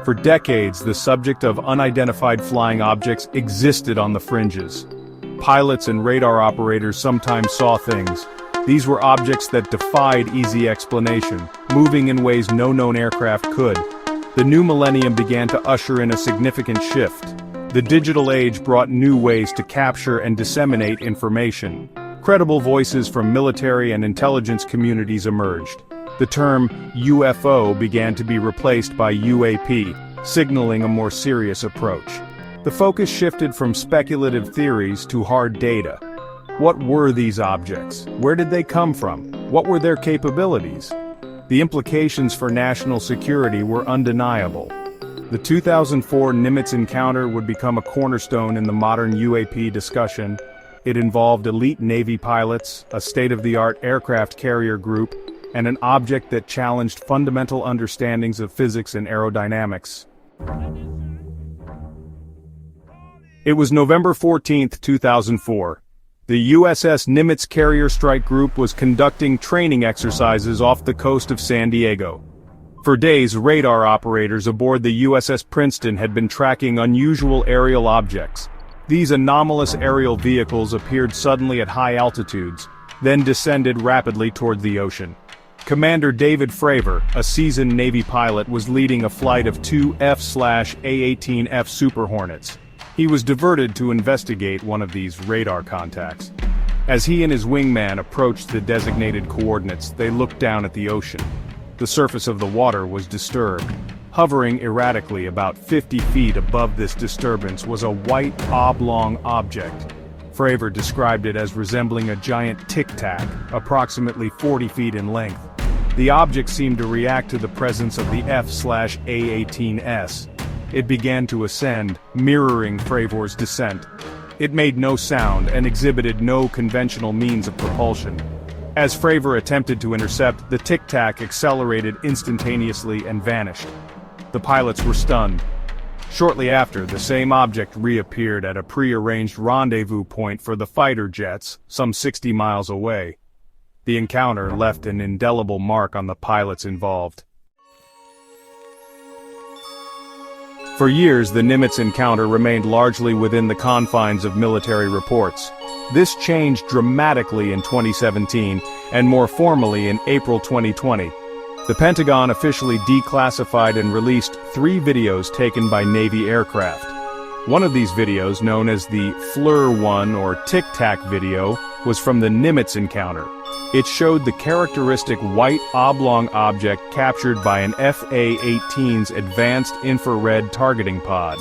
For decades, the subject of unidentified flying objects existed on the fringes. Pilots and radar operators sometimes saw things. These were objects that defied easy explanation, moving in ways no known aircraft could. The new millennium began to usher in a significant shift. The digital age brought new ways to capture and disseminate information. Credible voices from military and intelligence communities emerged. The term UFO began to be replaced by UAP, signaling a more serious approach. The focus shifted from speculative theories to hard data. What were these objects? Where did they come from? What were their capabilities? The implications for national security were undeniable. The 2004 Nimitz Encounter would become a cornerstone in the modern UAP discussion. It involved elite Navy pilots, a state-of-the-art aircraft carrier group, and an object that challenged fundamental understandings of physics and aerodynamics. It was November 14, 2004. The USS Nimitz carrier strike group was conducting training exercises off the coast of San Diego. For days, radar operators aboard the USS Princeton had been tracking unusual aerial objects. These anomalous aerial vehicles appeared suddenly at high altitudes, then descended rapidly toward the ocean. Commander David Fraver, a seasoned Navy pilot, was leading a flight of two A-18F Super Hornets. He was diverted to investigate one of these radar contacts. As he and his wingman approached the designated coordinates, they looked down at the ocean. The surface of the water was disturbed. Hovering erratically about 50 feet above this disturbance was a white oblong object. Fraver described it as resembling a giant Tic Tac, approximately 40 feet in length. The object seemed to react to the presence of the F/A-18S. It began to ascend, mirroring Fraver's descent. It made no sound and exhibited no conventional means of propulsion. As Fraver attempted to intercept, the Tic Tac accelerated instantaneously and vanished. The pilots were stunned. Shortly after, the same object reappeared at a pre-arranged rendezvous point for the fighter jets, some 60 miles away. The encounter left an indelible mark on the pilots involved. For years, the Nimitz Encounter remained largely within the confines of military reports. This changed dramatically in 2017, and more formally in April 2020. The Pentagon officially declassified and released 3 videos taken by Navy aircraft. One of these videos, known as the FLIR-1 or Tic Tac video, was from the Nimitz Encounter. It showed the characteristic white oblong object captured by an FA-18's advanced infrared targeting pod.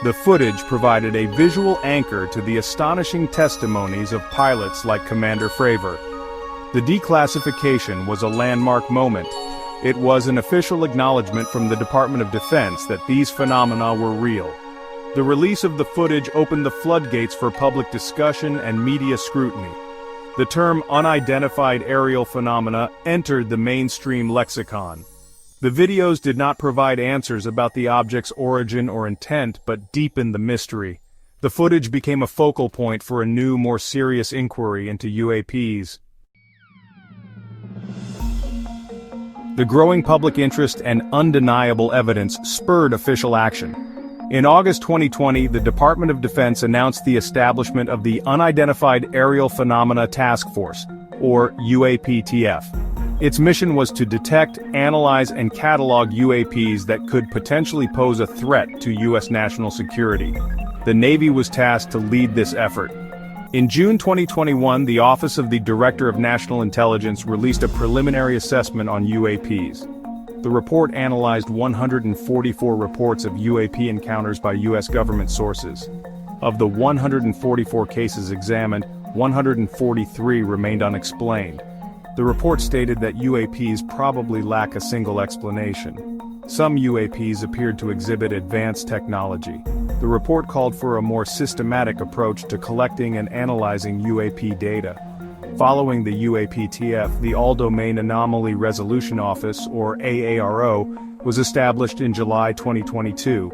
The footage provided a visual anchor to the astonishing testimonies of pilots like Commander Fraver. The declassification was a landmark moment. It was an official acknowledgement from the Department of Defense that these phenomena were real. The release of the footage opened the floodgates for public discussion and media scrutiny. The term unidentified aerial phenomena entered the mainstream lexicon. The videos did not provide answers about the object's origin or intent, but deepened the mystery. The footage became a focal point for a new, more serious inquiry into UAPs. The growing public interest and undeniable evidence spurred official action. In August 2020, the Department of Defense announced the establishment of the Unidentified Aerial Phenomena Task Force, or UAPTF. Its mission was to detect, analyze, and catalog UAPs that could potentially pose a threat to U.S. national security. The Navy was tasked to lead this effort. In June 2021, the Office of the Director of National Intelligence released a preliminary assessment on UAPs. The report analyzed 144 reports of UAP encounters by U.S. government sources. Of the 144 cases examined, 143 remained unexplained. The report stated that UAPs probably lack a single explanation. Some UAPs appeared to exhibit advanced technology. The report called for a more systematic approach to collecting and analyzing UAP data. Following the UAPTF, the All-Domain Anomaly Resolution Office, or AARO, was established in July 2022.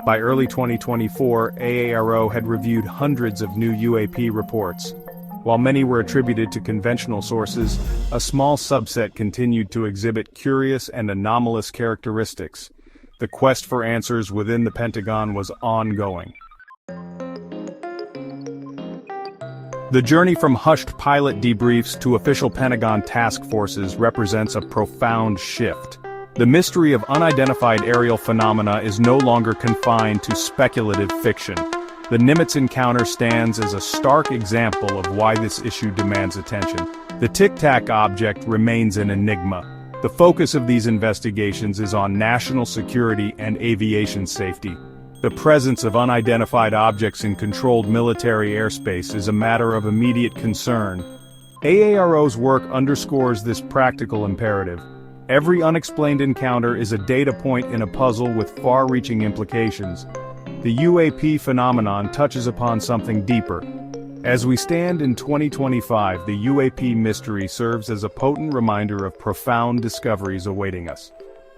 By early 2024, AARO had reviewed hundreds of new UAP reports. While many were attributed to conventional sources, a small subset continued to exhibit curious and anomalous characteristics. The quest for answers within the Pentagon was ongoing. The journey from hushed pilot debriefs to official Pentagon task forces represents a profound shift. The mystery of unidentified aerial phenomena is no longer confined to speculative fiction. The Nimitz Encounter stands as a stark example of why this issue demands attention. The Tic Tac object remains an enigma. The focus of these investigations is on national security and aviation safety. The presence of unidentified objects in controlled military airspace is a matter of immediate concern. AARO's work underscores this practical imperative. Every unexplained encounter is a data point in a puzzle with far-reaching implications. The UAP phenomenon touches upon something deeper. As we stand in 2025, the UAP mystery serves as a potent reminder of profound discoveries awaiting us.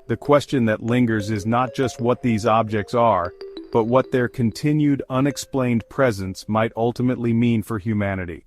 The question that lingers is not just what these objects are, but what their continued unexplained presence might ultimately mean for humanity.